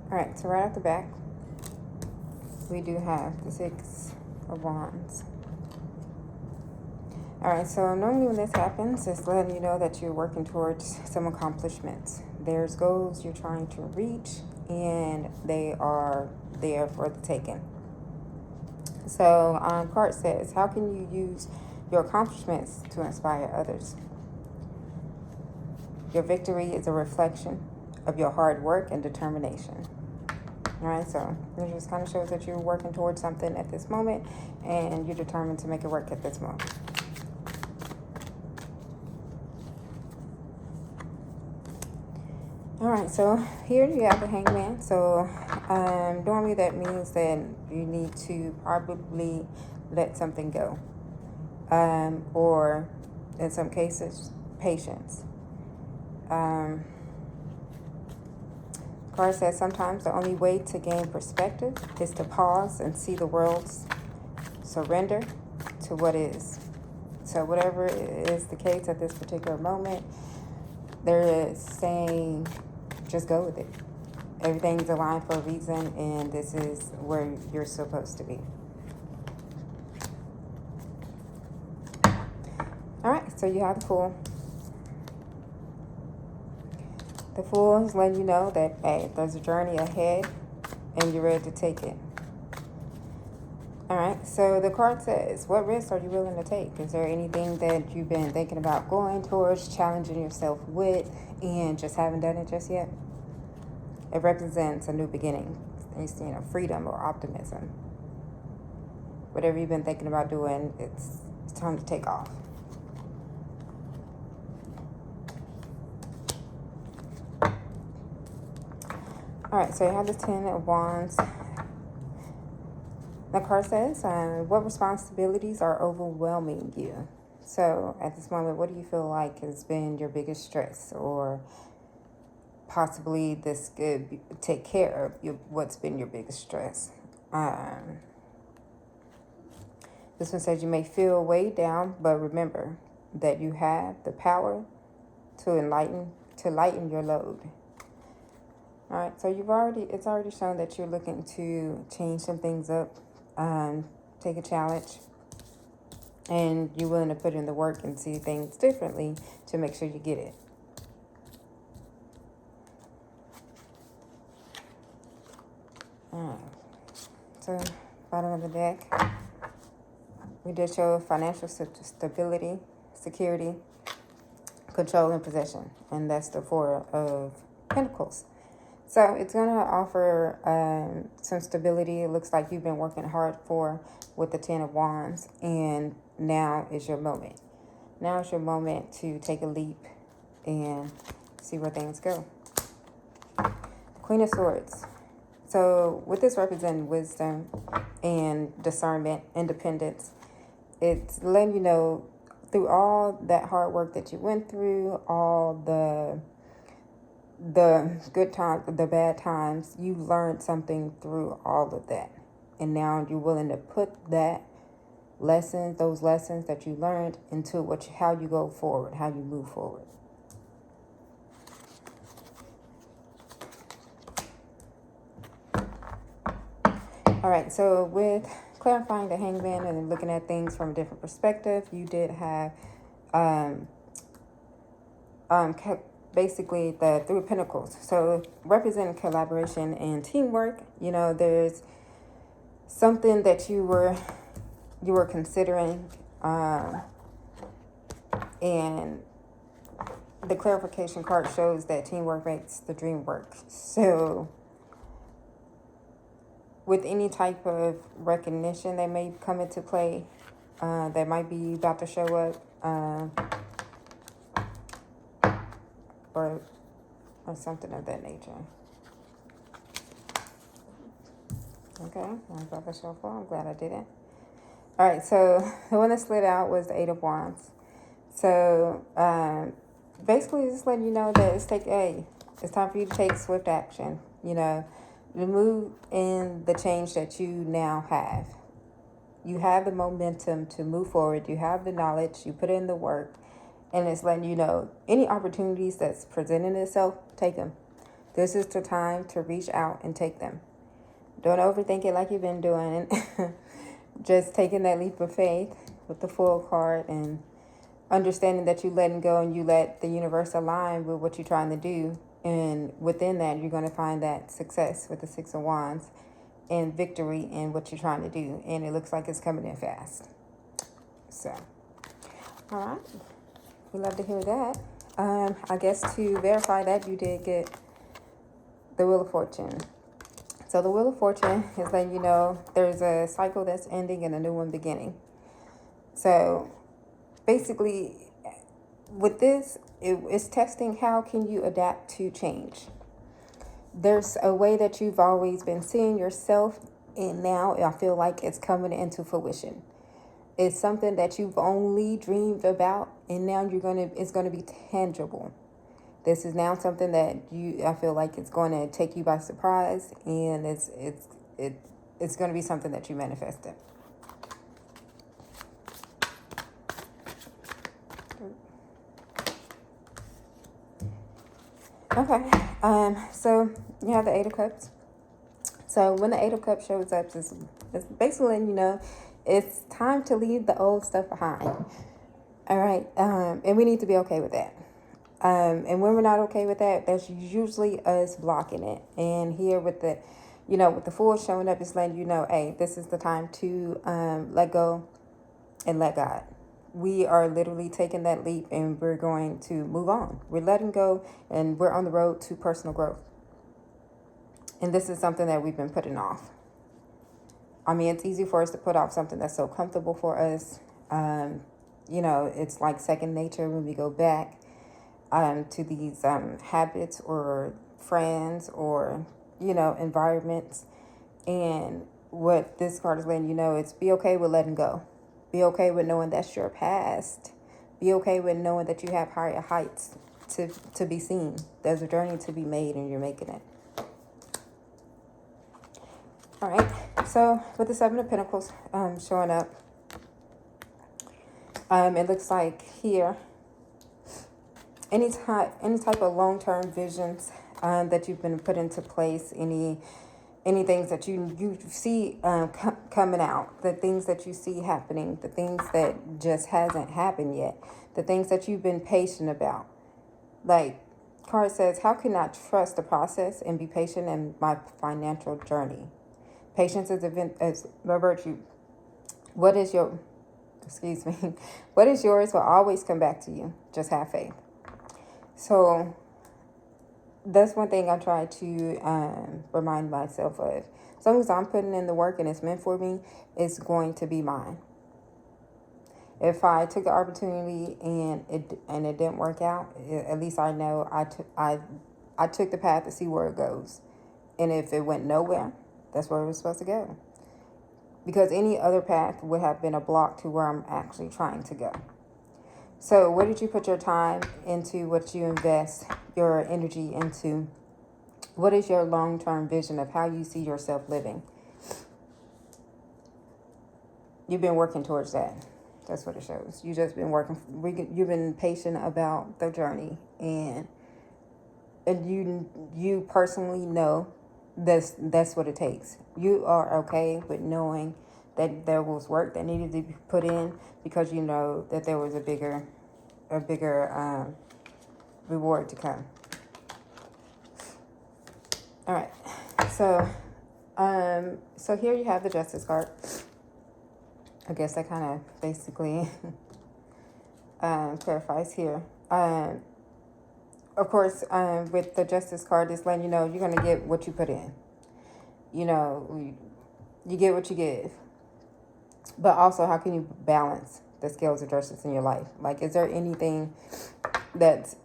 All right, so right off the back, we do have the Six of Wands. All right, so normally when this happens, it's letting you know that you're working towards some accomplishments. There's goals you're trying to reach, and they are there for the taking. So, card says, how can you use your accomplishments to inspire others? Your victory is a reflection of your hard work and determination. All right, so it just kind of shows that you're working towards something at this moment, and you're determined to make it work at this moment. All right, so here you have the Hangman. So normally that means that you need to probably let something go, or in some cases, patience. Card says sometimes the only way to gain perspective is to pause and see the world's surrender to what is. So whatever is the case at this particular moment, they're saying just go with it. Everything's aligned for a reason, and this is where you're supposed to be. All right, so you have the Fool. The Fool is letting you know that, hey, there's a journey ahead, and you're ready to take it. All right, so the card says, what risks are you willing to take? Is there anything that you've been thinking about going towards, challenging yourself with, and just haven't done it just yet? It represents a new beginning, freedom or optimism. Whatever you've been thinking about doing, it's time to take off. All right, so you have the Ten of Wands. The card says, what responsibilities are overwhelming you? So at this moment, what do you feel like has been your biggest stress, or possibly this could take care of what's been your biggest stress? This one says you may feel weighed down, but remember that you have the power to lighten your load. All right, so it's already shown that you're looking to change some things up, take a challenge, and you're willing to put in the work and see things differently to make sure you get it. All right, so bottom of the deck, we did show financial stability, security, control, and possession, and that's the Four of Pentacles. So it's going to offer some stability. It looks like you've been working hard with the Ten of Wands, and now is your moment. Now is your moment to take a leap and see where things go. Queen of Swords. So with this representing wisdom and discernment, independence, it's letting you know through all that hard work that you went through, all the good times, the bad times, you learned something through all of that. And now you're willing to put those lessons that you learned into how you go forward, how you move forward. All right, so with clarifying the Hangman and looking at things from a different perspective, you did have basically the Three of Pentacles. So representing collaboration and teamwork, there's something that you were considering, and the clarification card shows that teamwork makes the dream work. So with any type of recognition that may come into play, that might be about to show up, or something of that nature. Okay, I'm about to show for. I'm glad I did it. All right, so the one that slid out was the Eight of Wands. So basically, just letting you know that it's time for you to take swift action. To move in the change that you now have. You have the momentum to move forward. You have the knowledge. You put in the work. And it's letting you know any opportunities that's presenting itself, take them. This is the time to reach out and take them. Don't overthink it like you've been doing. Just taking that leap of faith with the Fool card and understanding that you letting go and you let the universe align with what you're trying to do. And within that, you're going to find that success with the Six of Wands and victory in what you're trying to do. And it looks like it's coming in fast. So, all right. We love to hear that. I guess to verify that, you did get the Wheel of Fortune. So the Wheel of Fortune is letting you know there's a cycle that's ending and a new one beginning. So basically, with this, it's testing how can you adapt to change. There's a way that you've always been seeing yourself, and now I feel like it's coming into fruition. It's something that you've only dreamed about, and now it's gonna be tangible. This is now something that I feel like it's going to take you by surprise, and it's going to be something that you manifested. Okay, so you have the Eight of Cups. So when the Eight of Cups shows up, it's basically letting you know it's time to leave the old stuff behind. All right, and we need to be okay with that. And when we're not okay with that, that's usually us blocking it. And here with the, with the Fool showing up, it's letting you know, hey, this is the time to let go and let God. We are literally taking that leap and we're going to move on. We're letting go and we're on the road to personal growth. And this is something that we've been putting off. I mean, it's easy for us to put off something that's so comfortable for us. It's like second nature when we go back to these habits or friends or, environments. And what this card is letting you know, it's be okay with letting go. Be okay with knowing that's your past. Be okay with knowing that you have higher heights to be seen. There's a journey to be made and you're making it. All right. So with the Seven of Pentacles showing up, it looks like here, any type of long-term visions that you've been put into place, any things that you see coming out, the things that you see happening, the things that just hasn't happened yet, the things that you've been patient about. Like card says, how can I trust the process and be patient in my financial journey? Patience is a virtue. What is yours will always come back to you. Just have faith. So that's one thing I try to remind myself of. As long as I'm putting in the work and it's meant for me, it's going to be mine. If I took the opportunity and it didn't work out, at least I know I took the path to see where it goes. And if it went nowhere, that's where it was supposed to go. Because any other path would have been a block to where I'm actually trying to go. So where did you put your time into, what you invest your energy into? What is your long-term vision of how you see yourself living? You've been working towards that. That's what it shows. You've just been working. You've been patient about the journey. And you personally know that's what it takes. You are okay with knowing that there was work that needed to be put in because you know that there was a bigger reward to come. All right, so here you have the Justice card. I guess that kind of basically clarifies here. Of course, with the Justice card, it's letting you know you're going to get what you put in. You get what you give. But also, how can you balance the scales of justice in your life? Like, is there anything that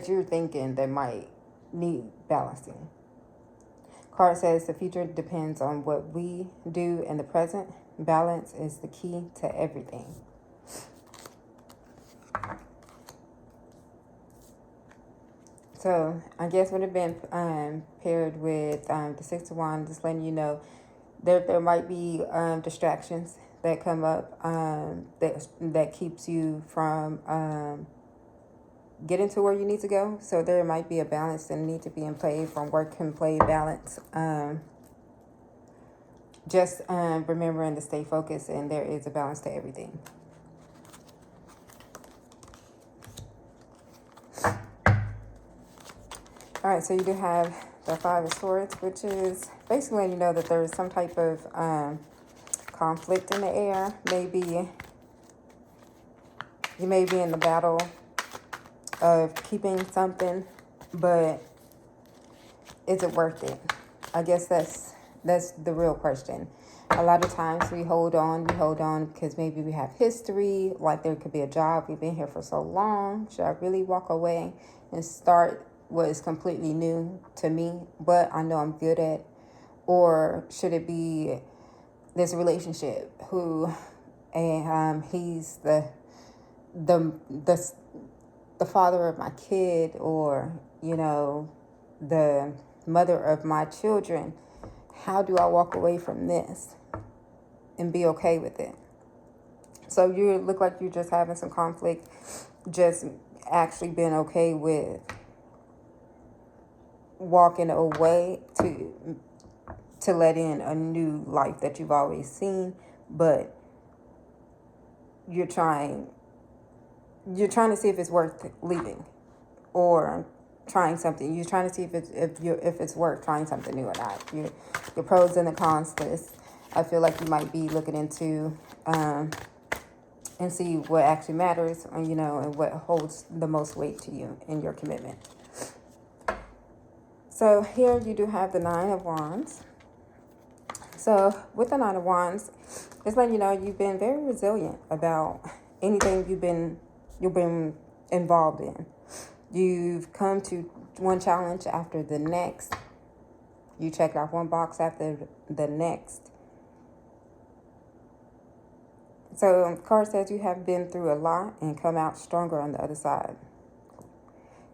you're thinking that might need balancing? Card says the future depends on what we do in the present. Balance is the key to everything. So I guess would have been paired with the Six of Wands, just letting you know there might be distractions that come up that keeps you from getting to where you need to go. So there might be a balance that need to be in play from work and play balance. Just remembering to stay focused, and there is a balance to everything. All right, so you do have the Five of Swords, which is basically letting you know that there's some type of conflict in the air. Maybe you may be in the battle of keeping something, but is it worth it? I guess that's the real question. A lot of times we hold on because maybe we have history, like there could be a job, we've been here for so long. Should I really walk away and start what is completely new to me, but I know I'm good at? Or should it be this relationship and he's the father of my kid, or the mother of my children? How do I walk away from this and be okay with it? So you look like you're just having some conflict, just actually being okay with walking away to let in a new life that you've always seen, but you're trying to see if it's worth leaving, or trying something. You're trying to see if it's worth trying something new or not. Your pros and the cons list. I feel like you might be looking into and see what actually matters, and what holds the most weight to you in your commitment. So here you do have the Nine of Wands. So with the Nine of Wands, it's letting you know you've been very resilient about anything you've been involved in. You've come to one challenge after the next. You checked off one box after the next. So the card says you have been through a lot and come out stronger on the other side.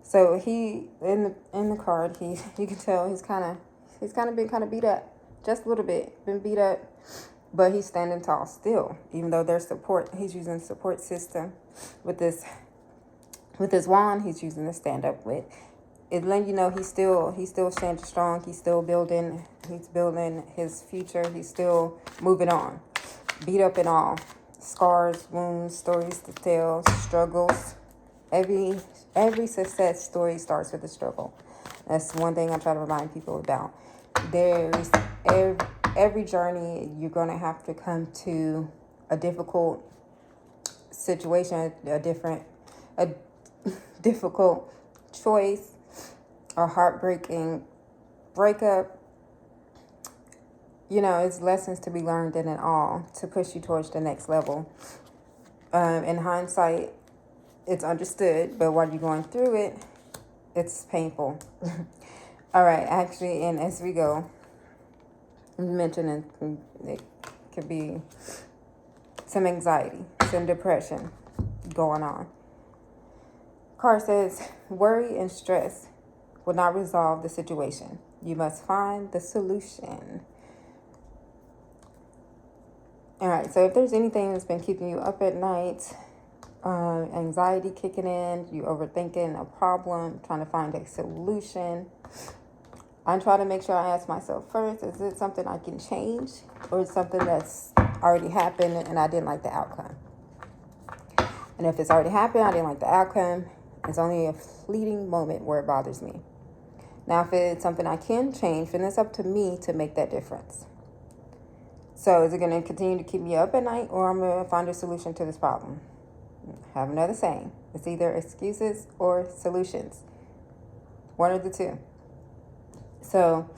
So he in the card, you can tell he's kind of been beat up, just a little bit, been beat up, but he's standing tall still. Even though there's support, he's using support system with this wand. He's using to stand up with. It letting you know he's still standing strong. He's still building. He's building his future. He's still moving on. Beat up and all, scars, wounds, stories to tell, struggles. Every success story starts with a struggle. That's one thing I try to remind people about. There's every journey, you're going to have to come to a difficult situation, a difficult choice, a heartbreaking breakup. It's lessons to be learned in it all to push you towards the next level. In hindsight, it's understood, but while you're going through it, it's painful. All right, actually, and as we go, I'm mentioning it could be some anxiety, some depression going on. Card says, worry and stress will not resolve the situation. You must find the solution. All right, so if there's anything that's been keeping you up at night, anxiety kicking in, you overthinking a problem, trying to find a solution, I'm trying to make sure I ask myself first, is it something I can change, or is it something that's already happened and I didn't like the outcome? And if it's already happened, I didn't like the outcome, it's only a fleeting moment where it bothers me. Now, if it's something I can change, then it's up to me to make that difference. So is it going to continue to keep me up at night, or I'm going to find a solution to this problem? Have another saying. It's either excuses or solutions. One of the two. So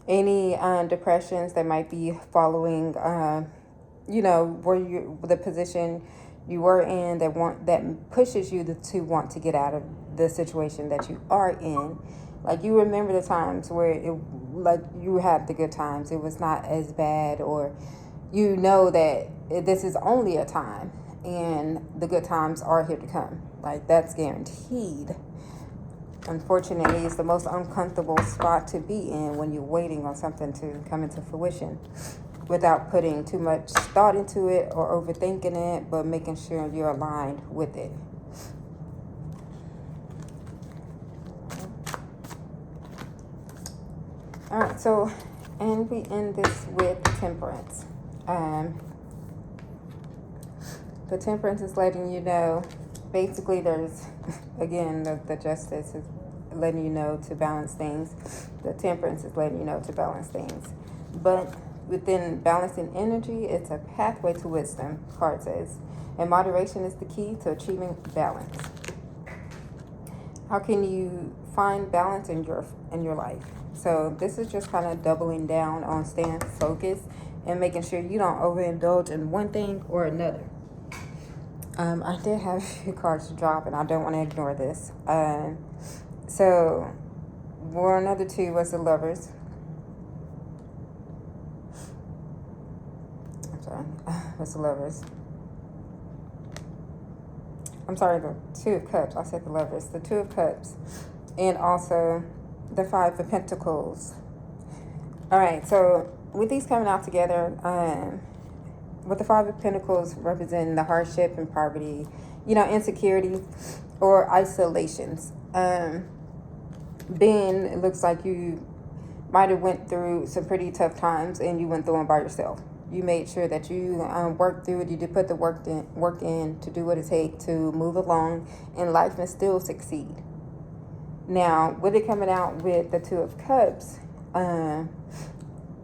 any depressions that might be following, where the position you were in that pushes you to want to get out of the situation that you are in. Like, you remember the times where you had the good times. It was not as bad, or that this is only a time and the good times are here to come. Like, that's guaranteed. Unfortunately, it's the most uncomfortable spot to be in when you're waiting on something to come into fruition without putting too much thought into it or overthinking it, but making sure you're aligned with it. All right, so, and we end this with temperance. Um, the temperance is letting you know, basically there's, again, the justice is letting you know to balance things. The temperance is letting you know to balance things. But within balancing energy, it's a pathway to wisdom, card says. And moderation is the key to achieving balance. How can you find balance in your life? So this is just kind of doubling down on staying focused and making sure you don't overindulge in one thing or another. I did have a few cards to drop, and I don't want to ignore this. So one of the two was the Lovers. I'm sorry, what's the Lovers? I'm sorry, the Two of Cups. I said the Lovers. The Two of Cups, and also the Five of Pentacles. All right, so with these coming out together, with the Five of Pentacles representing the hardship and poverty, insecurity or isolations. Then it looks like you might have went through some pretty tough times, and you went through them by yourself. You made sure that you worked through it. You did put the work in to do what it takes to move along in life and still succeed. Now, with it coming out with the Two of Cups,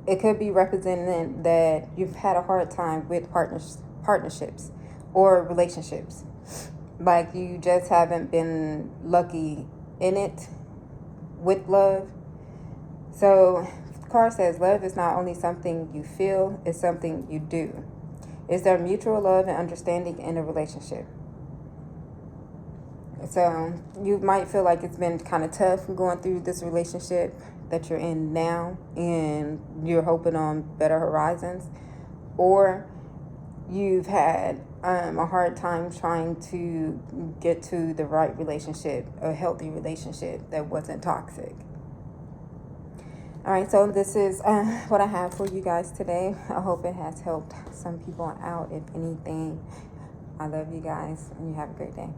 it could be representing that you've had a hard time with partnerships or relationships. Like you just haven't been lucky in it with love. So the card says love is not only something you feel, it's something you do. Is there mutual love and understanding in a relationship? So you might feel like it's been kind of tough going through this relationship that you're in now, and you're hoping on better horizons, or you've had a hard time trying to get to the right relationship, a healthy relationship that wasn't toxic. All right, so this is what I have for you guys today. I hope it has helped some people out, if anything. I love you guys, and you have a great day.